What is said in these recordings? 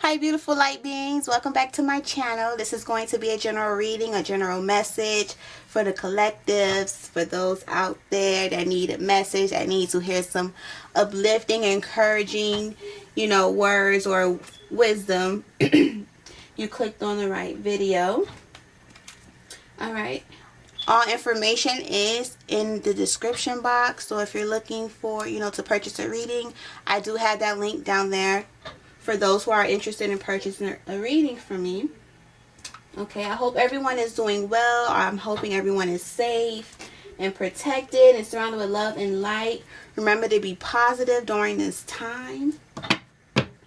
Hi beautiful light beings, welcome back to my channel. This is going to be a general reading, a general message for the collectives, for those out there that need a message, that need to hear some uplifting, encouraging, words or wisdom. You clicked on the right video. Alright. All information is in the description box. So if you're looking for, to purchase a reading, I do have that link down there for those who are interested in purchasing a reading from me. Okay, I hope everyone is doing well. I'm hoping everyone is safe and protected and surrounded with love and light. Remember to be positive during this time.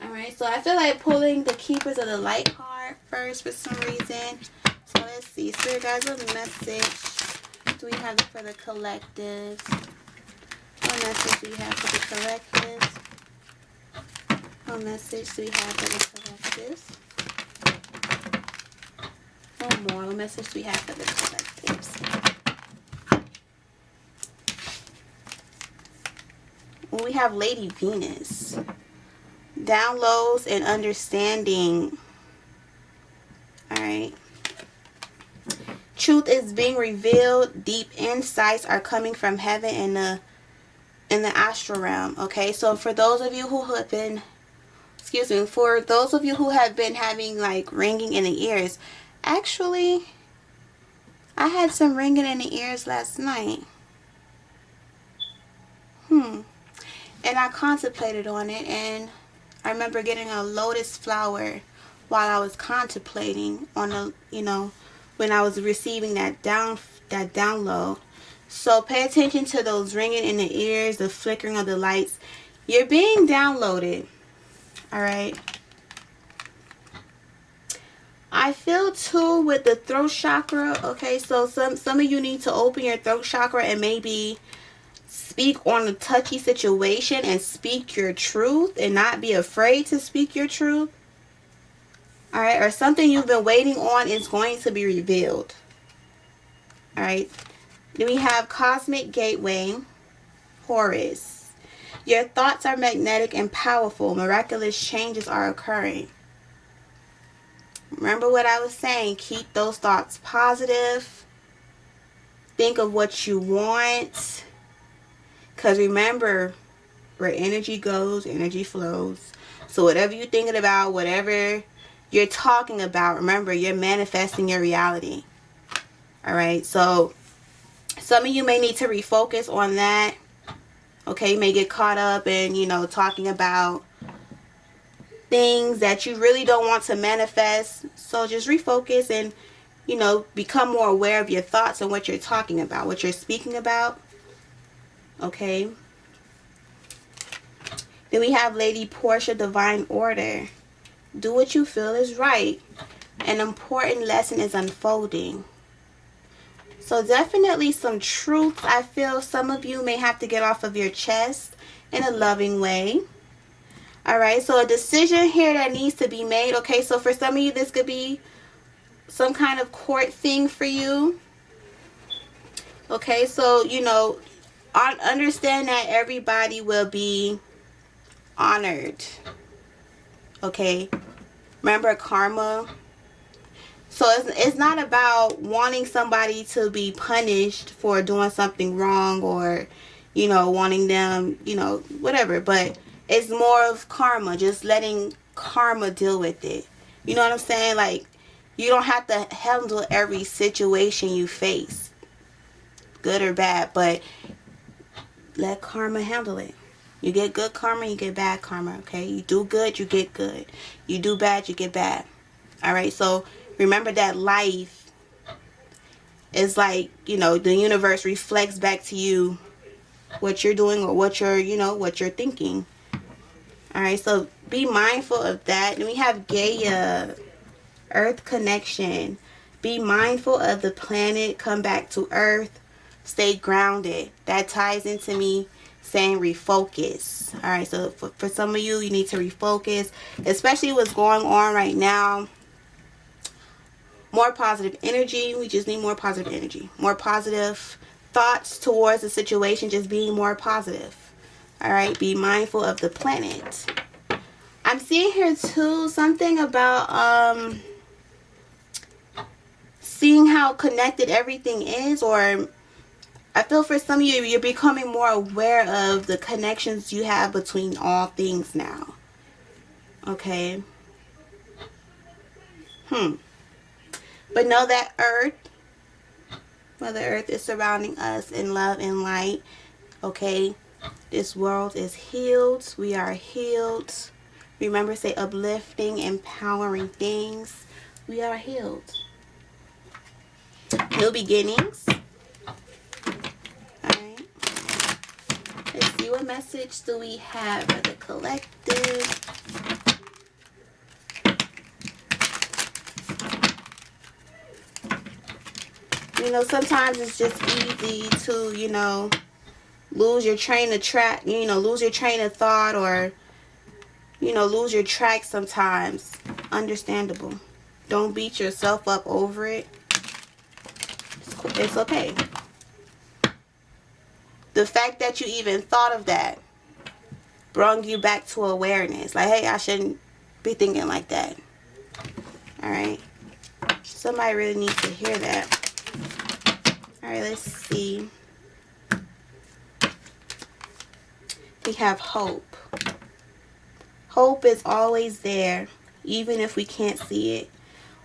Alright, so I feel like pulling the Keepers of the Light card first for some reason. So let's see. Spirit guys, what message do we have for the collectives? What message do we have for the collectives? What message do we have for the collectives? One more. What message do we have for the collectives? Well, we have Lady Venus. Downloads and understanding. Alright. Truth is being revealed. Deep insights are coming from heaven in the astral realm. Okay, so for those of you who have been for those of you who have been having like ringing in the ears, actually, I had some ringing in the ears last night. And I contemplated on it, and I remember getting a lotus flower while I was contemplating on the, when I was receiving that download. So pay attention to those ringing in the ears, the flickering of the lights. You're being downloaded. Alright. I feel too with the throat chakra. Okay, so some of you need to open your throat chakra and maybe speak on a touchy situation and speak your truth and not be afraid to speak your truth. Alright, or something you've been waiting on is going to be revealed. Alright. Then we have Cosmic Gateway, Horus. Your thoughts are magnetic and powerful. Miraculous changes are occurring. Remember what I was saying. Keep those thoughts positive. Think of what you want. Because remember, where energy goes, energy flows. So whatever you're thinking about, whatever you're talking about, remember, you're manifesting your reality. Alright, so some of you may need to refocus on that. Okay, you may get caught up in, talking about things that you really don't want to manifest. So just refocus and, become more aware of your thoughts and what you're talking about, what you're speaking about. Okay. Then we have Lady Portia, Divine Order. Do what you feel is right. An important lesson is unfolding. So definitely some truth. I feel some of you may have to get off of your chest in a loving way. Alright, so a decision here that needs to be made. Okay, so for some of you, this could be some kind of court thing for you. Okay, so, understand that everybody will be honored. Okay, remember karma. So it's not about wanting somebody to be punished for doing something wrong or, wanting them, whatever. But it's more of karma, just letting karma deal with it. You know what I'm saying? Like, you don't have to handle every situation you face, good or bad, but let karma handle it. You get good karma, you get bad karma, okay? You do good, you get good. You do bad, you get bad. Alright, so remember that life is like, the universe reflects back to you what you're doing or what you're, what you're thinking. Alright, so be mindful of that. Then we have Gaia, Earth connection. Be mindful of the planet. Come back to Earth. Stay grounded. That ties into me saying refocus. Alright, so for some of you, you need to refocus. Especially what's going on right now. More positive energy. We just need more positive energy. More positive thoughts towards the situation. Just being more positive. Alright, be mindful of the planet. I'm seeing here too something about seeing how connected everything is, or I feel for some of you, you're becoming more aware of the connections you have between all things now. Okay. But know that Mother Earth is surrounding us in love and light. Okay. This world is healed. We are healed. Remember, say uplifting, empowering things. We are healed. New beginnings. Alright. Let's see, what message do we have for the collective? You know, sometimes it's just easy to, you know, lose your train of track, you know, lose your train of thought, or, you know, lose your track sometimes. Understandable. Don't beat yourself up over it. It's okay. The fact that you even thought of that brought you back to awareness. Like, hey, I shouldn't be thinking like that. Alright? Somebody really needs to hear that. Alright, let's see. We have hope. Hope is always there, even if we can't see it.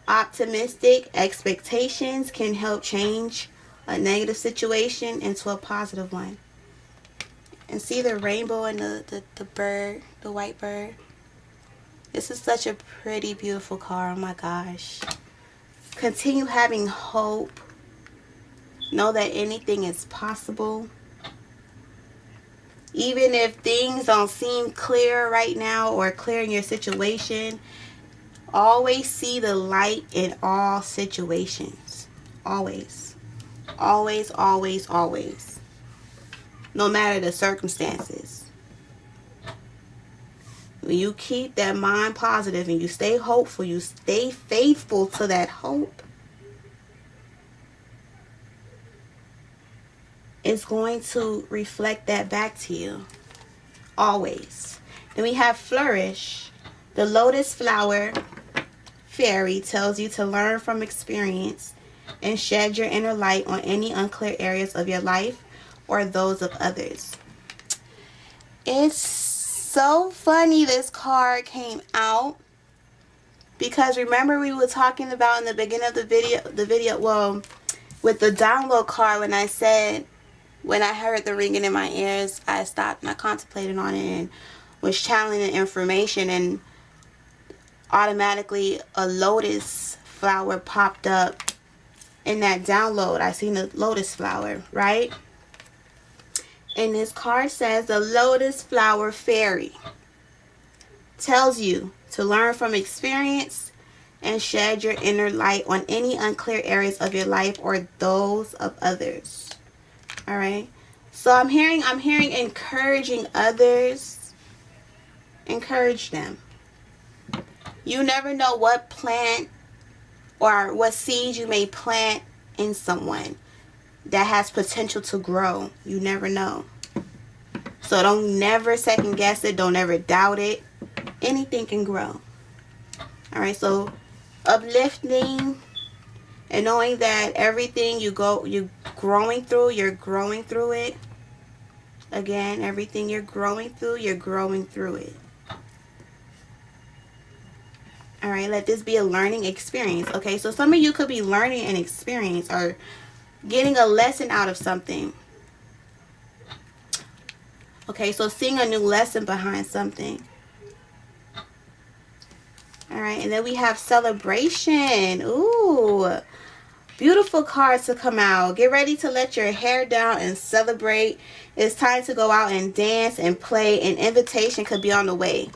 Optimistic expectations can help change a negative situation into a positive one. And see the rainbow and the bird, the white bird. This is such a pretty, beautiful car. Oh my gosh. Continue having hope. Know that anything is possible. Even if things don't seem clear right now or clear in your situation, always see the light in all situations. Always. Always, always, always. No matter the circumstances. When you keep that mind positive and you stay hopeful, you stay faithful to that hope, it's going to reflect that back to you. Always. Then we have flourish. The lotus flower fairy tells you to learn from experience and shed your inner light on any unclear areas of your life or those of others. It's so funny this card came out, because remember we were talking about in the beginning of the video, well, with the download card, when I said, when I heard the ringing in my ears, I stopped and I contemplated on it and was channeling the information, and automatically a lotus flower popped up in that download. I seen the lotus flower, right? And this card says the lotus flower fairy tells you to learn from experience and shed your inner light on any unclear areas of your life or those of others. All right. So I'm hearing encouraging others. Encourage them. You never know what plant or what seed you may plant in someone that has potential to grow. You never know. So don't never second guess it. Don't ever doubt it. Anything can grow. All right. So uplifting and knowing that everything you're growing through it. Again, everything you're growing through it. All right, let this be a learning experience. Okay, so some of you could be learning an experience or getting a lesson out of something. Okay, so seeing a new lesson behind something. All right, and then we have celebration. Ooh, beautiful cards to come out. Get ready to let your hair down and celebrate. It's time to go out and dance and play. An invitation could be on the way.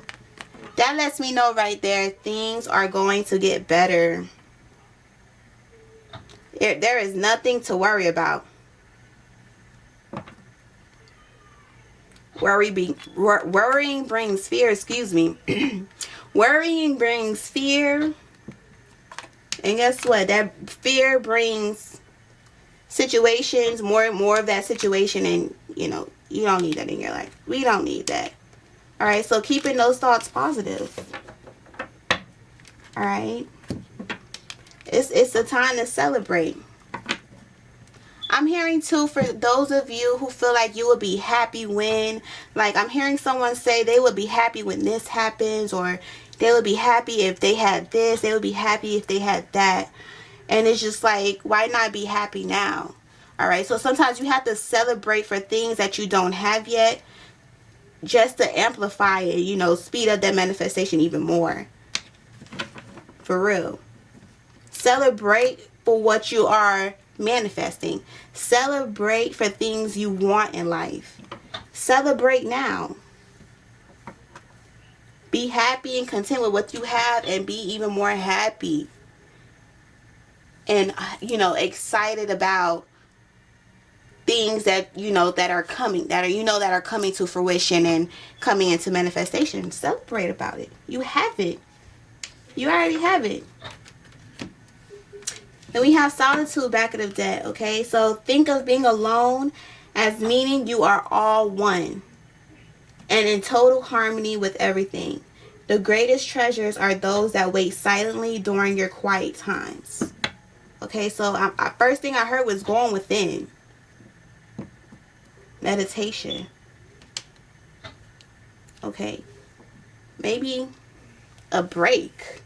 That lets me know right there, things are going to get better. There is nothing to worry about. Worrying brings fear, excuse me. Worrying brings fear. And guess what? That fear brings situations, more of that situation, and you know, you don't need that in your life. We don't need that. All right, so keeping those thoughts positive. All right. It's a time to celebrate. I'm hearing too, for those of you who feel like you would be happy when, like I'm hearing someone say they would be happy when this happens, or they would be happy if they had this, they would be happy if they had that. And it's just like, why not be happy now? All right, so sometimes you have to celebrate for things that you don't have yet, just to amplify it, you know, speed up that manifestation even more. For real. Celebrate for what you are manifesting. Celebrate for things you want in life. Celebrate now. Be happy and content with what you have, and be even more happy and, you know, excited about things that, you know, that are coming, that are, you know, that are coming to fruition and coming into manifestation. Celebrate about it. You have it. You already have it. Then we have solitude back of the deck, okay? So think of being alone as meaning you are all one and in total harmony with everything. The greatest treasures are those that wait silently during your quiet times. Okay, so first thing I heard was going within. Meditation. Okay. Maybe a break.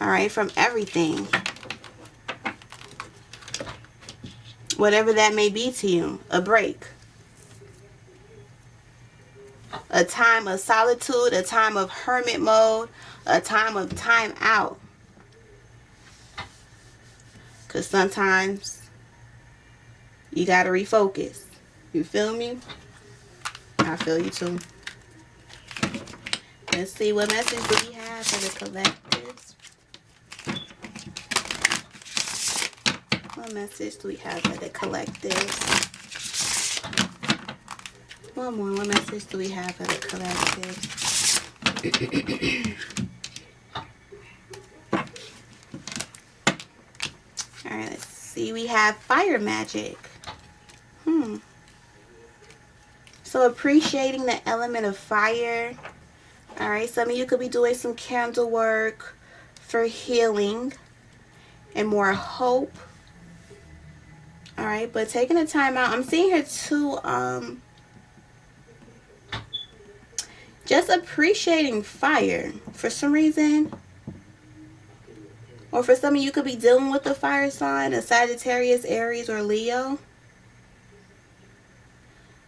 All right, from everything. Whatever that may be to you, a break. A time of solitude, a time of hermit mode, a time of time out. Because sometimes you got to refocus. You feel me? I feel you too. Let's see, what message do we have for the collectives? What message do we have for the collectives? One more. What message do we have for the collectives? Alright, let's see. We have fire magic. So appreciating the element of fire. Alright, some of you could be doing some candle work for healing and more hope. Alright, but taking the time out. I'm seeing here too, just appreciating fire for some reason. Or for some of you could be dealing with a fire sign, a Sagittarius, Aries, or Leo.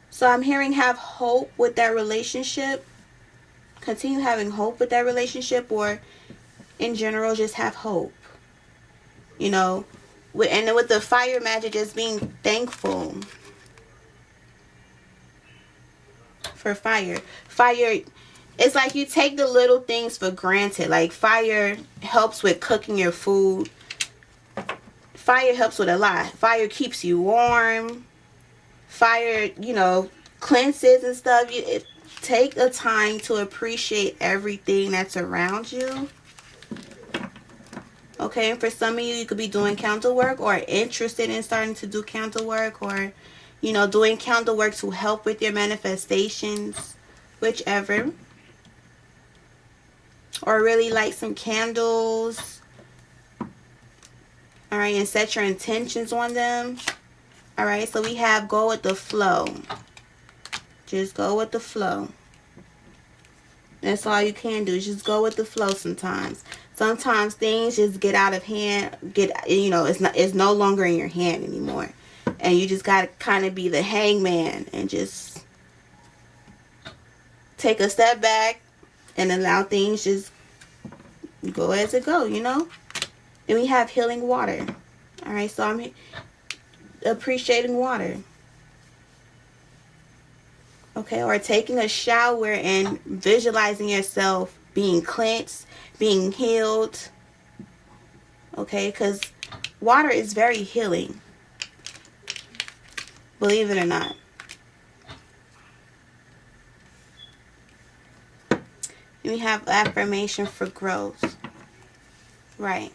So I'm hearing have hope with that relationship. Continue having hope with that relationship, or in general just have hope. You know, and then with the fire magic, just being thankful for fire. Fire, it's like you take the little things for granted. Like fire helps with cooking your food. Fire helps with a lot. Fire keeps you warm. Fire, you know, cleanses and stuff. Take the time to appreciate everything that's around you. Okay, and for some of you, you could be doing candle work or interested in starting to do candle work, or, you know, doing candle work to help with your manifestations, whichever. Or really light some candles. Alright, and set your intentions on them. Alright, so we have go with the flow. Just go with the flow. That's all you can do. Just go with the flow sometimes. Sometimes things just get out of hand. It's no longer in your hand anymore. And you just got to kind of be the hangman and just take a step back and allow things just go as it go, you know? And we have healing water. Alright, so I'm appreciating water. Okay, or taking a shower and visualizing yourself being cleansed, being healed. Okay, because water is very healing. Believe it or not. We have affirmation for growth. Right.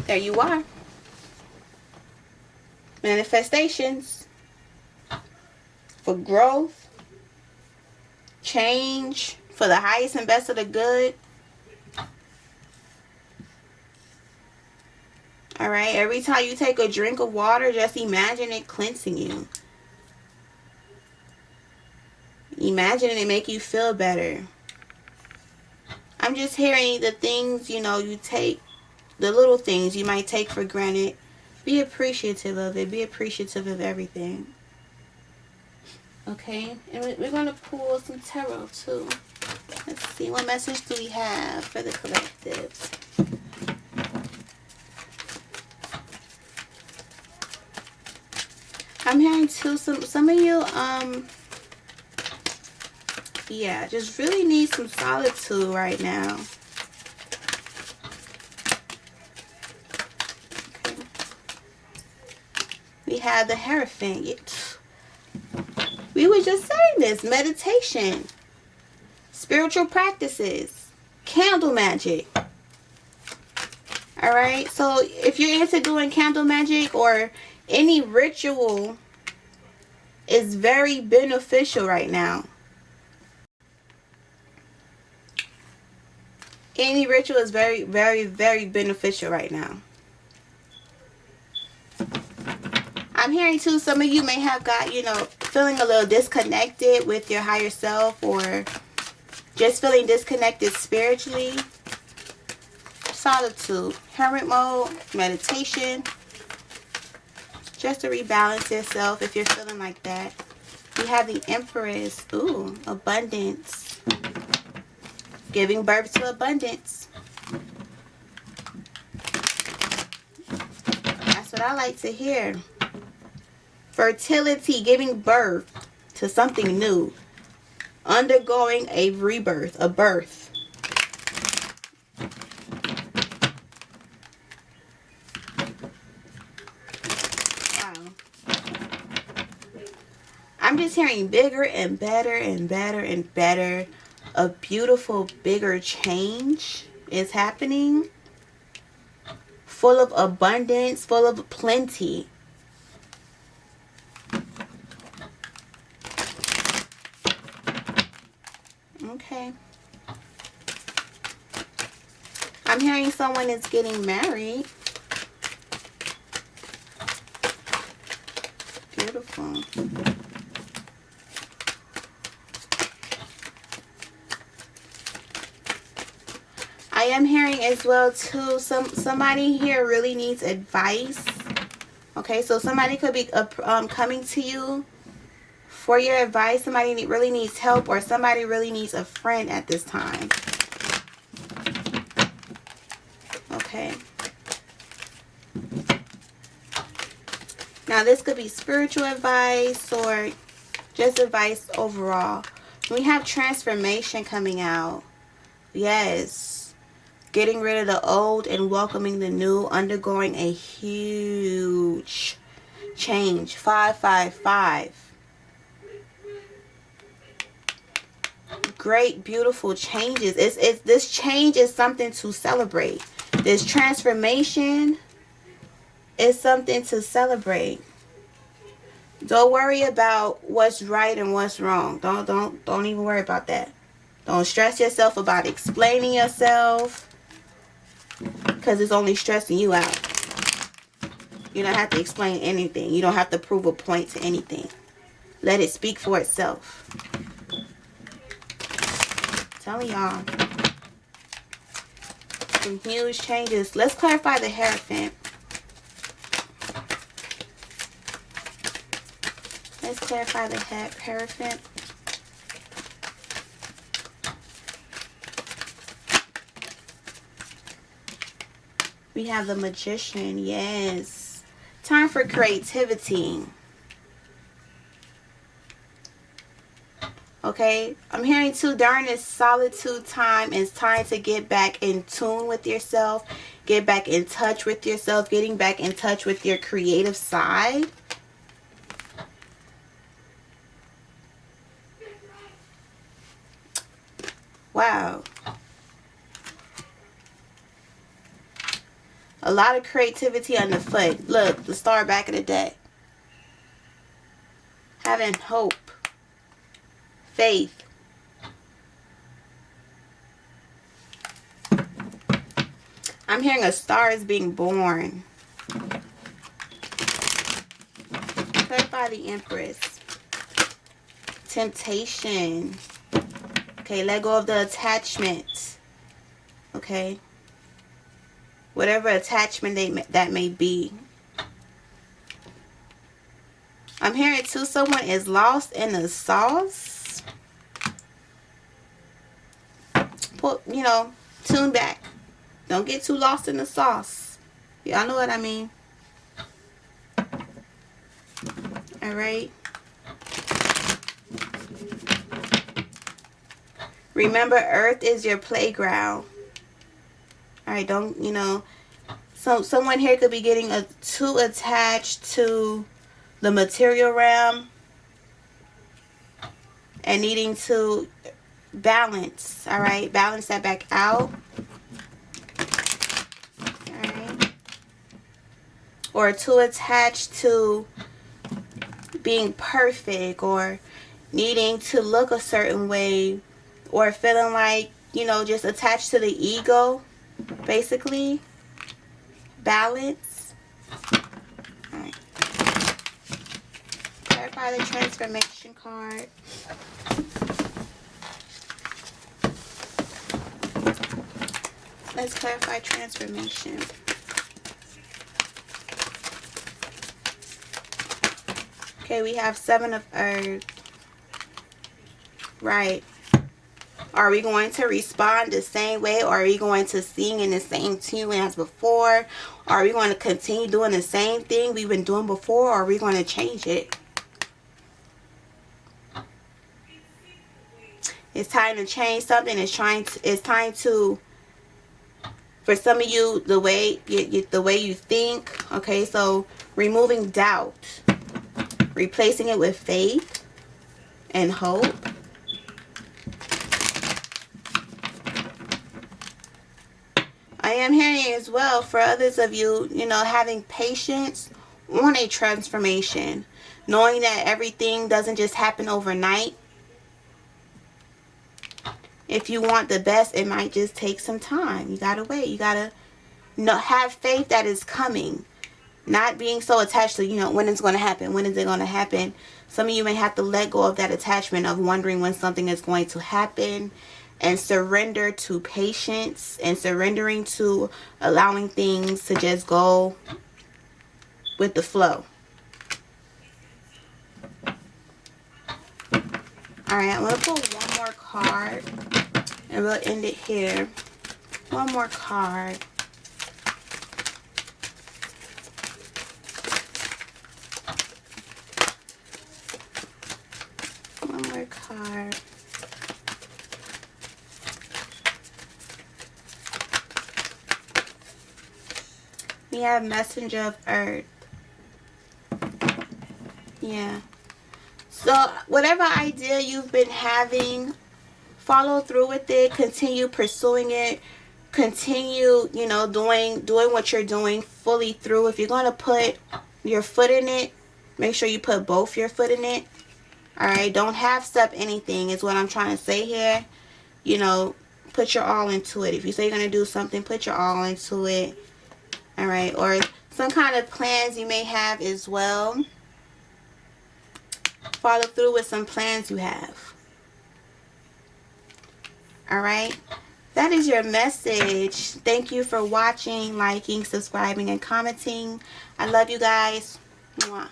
There you are. Manifestations. for growth, change, for the highest and best of the good. Alright, every time you take a drink of water, just imagine it cleansing you. Imagine it make you feel better. I'm just hearing the things, you know, you take, the little things you might take for granted. Be appreciative of it. Be appreciative of everything. Okay, and we're going to pull some tarot too. Let's see, what message do we have for the collective? I'm hearing too, some of you, yeah, just really need some solitude right now. Okay. We have the Hierophant. We were just saying this. Meditation. Spiritual practices. Candle magic. Alright, so if you're into doing candle magic or any ritual, is very beneficial right now. Any ritual is very, very, very beneficial right now. I'm hearing too, some of you may have got, you know, feeling a little disconnected with your higher self, or just feeling disconnected spiritually. Solitude, hermit mode, meditation. Just to rebalance yourself if you're feeling like that. We have the Empress. Ooh, abundance. Giving birth to abundance. That's what I like to hear. Fertility, giving birth to something new. Undergoing a rebirth, a birth. I'm just hearing bigger and better and better and better. A beautiful, bigger change is happening. Full of abundance, full of plenty. Okay. I'm hearing someone is getting married. Beautiful. I am hearing as well too, somebody here really needs advice. Okay, so somebody could be coming to you for your advice. Somebody really needs help, or somebody really needs a friend at this time. Okay. Now this could be spiritual advice or just advice overall. We have transformation coming out. Yes. Getting rid of the old and welcoming the new. Undergoing a huge change. 555. Great, beautiful changes. This change is something to celebrate. This transformation is something to celebrate. Don't worry about what's right and what's wrong. Don't even worry about that. Don't stress yourself about explaining yourself, because it's only stressing you out. You don't have to explain anything. You don't have to prove a point to anything. Let it speak for itself. I'm telling y'all. Some huge changes. Let's clarify the Hierophant. Let's clarify the Hierophant. We have the Magician. Yes. Time for creativity. Okay. I'm hearing too, during this solitude time, it's time to get back in tune with yourself. Get back in touch with yourself. Getting back in touch with your creative side. Wow. A lot of creativity on the foot. Look, the star back of the deck. Having hope. faith. I'm hearing a star is being born. Clarify the Empress. Temptation. Okay, let go of the attachment. Okay. Whatever attachment that may be. I'm hearing too, someone is lost in the sauce. You know, tune back. Don't get too lost in the sauce. Y'all know what I mean. Alright. Remember, Earth is your playground. Alright, don't, you know. Someone here could be getting too attached to the material realm and needing to balance. Alright, balance that back out. Alright. Or too attached to being perfect, or needing to look a certain way, or feeling like, you know, just attached to the ego, basically. Balance. Alright. Clarify the transformation card. Let's clarify transformation. Okay, we have Seven of Earth. Right. Are we going to respond the same way? Or are we going to sing in the same tune as before? Are we going to continue doing the same thing we've been doing before? Or are we going to change it? It's time to change something. It's time to, for some of you, the way you think. Okay, so removing doubt. Replacing it with faith and hope. I am hearing as well for others of you, you know, having patience on a transformation. Knowing that everything doesn't just happen overnight. If you want the best, it might just take some time. You gotta wait. You gotta have faith that is coming. Not being so attached to, you know, when it's going to happen. When is it going to happen? Some of you may have to let go of that attachment of wondering when something is going to happen. And surrender to patience. And surrendering to allowing things to just go with the flow. Alright, I'm going to pull one more card. And we'll end it here. One more card. One more card. We have Messenger of Earth. Yeah. So whatever idea you've been having, follow through with it. Continue pursuing it. Continue, you know, doing what you're doing fully through. If you're going to put your foot in it, make sure you put both your foot in it. Alright, don't half-step anything is what I'm trying to say here. You know, put your all into it. If you say you're going to do something, put your all into it. Alright, or some kind of plans you may have as well. Follow through with some plans you have. Alright, that is your message. Thank you for watching, liking, subscribing, and commenting. I love you guys. Mwah.